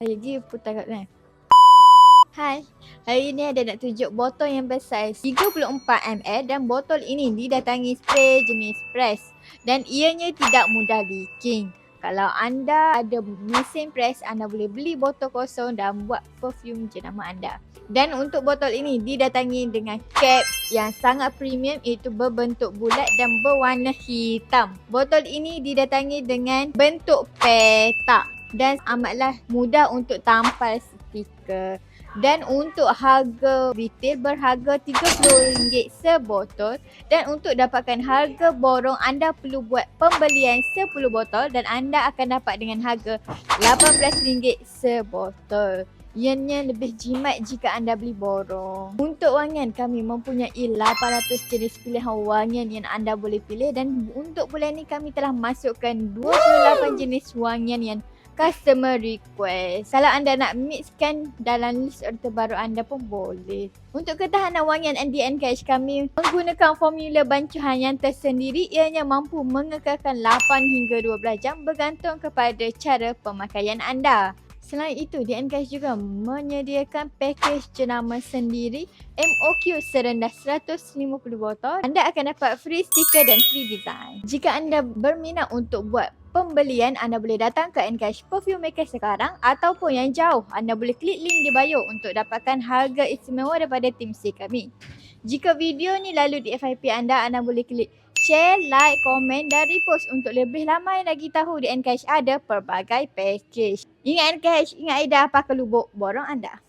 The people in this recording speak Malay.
Lagi putar kat mana? Hai, hari ni ada nak tunjuk botol yang bersaiz 34ml dan botol ini didatangi spray jenis press dan ianya tidak mudah leaking. Kalau anda ada mesin press, anda boleh beli botol kosong dan buat perfume jenama anda. Dan untuk botol ini didatangi dengan cap yang sangat premium, iaitu berbentuk bulat dan berwarna hitam. Botol ini didatangi dengan bentuk petak dan amatlah mudah untuk tampal stiker. Dan untuk harga retail berharga RM30 sebotol, dan untuk dapatkan harga borong anda perlu buat pembelian 10 botol dan anda akan dapat dengan harga RM18 sebotol. Ianya lebih jimat jika anda beli borong. Untuk wangian, kami mempunyai 800 jenis pilihan wangian yang anda boleh pilih, dan untuk bulan ni kami telah masukkan 28 jenis wangian yang customer request. Kalau anda nak mixkan dalam list order terbaru anda pun boleh. Untuk ketahanan wangian NDNKH, kami menggunakan formula bancuhan yang tersendiri. Ianya mampu mengekalkan 8 hingga 12 jam bergantung kepada cara pemakaian anda. Selain itu, DNKH juga menyediakan package jenama sendiri MOQ serendah 150 botol. Anda akan dapat free stiker dan free design. Jika anda berminat untuk buat pembelian, anda boleh datang ke NKH Perfume Maker sekarang, ataupun yang jauh, anda boleh klik link di bio untuk dapatkan harga istimewa daripada tim C kami. Jika video ni lalu di FYP anda, anda boleh klik share, like, komen dan repost untuk lebih ramai lagi tahu di NKH ada pelbagai package. Ingat NKH, ingat Aida, pakai lubuk borong anda.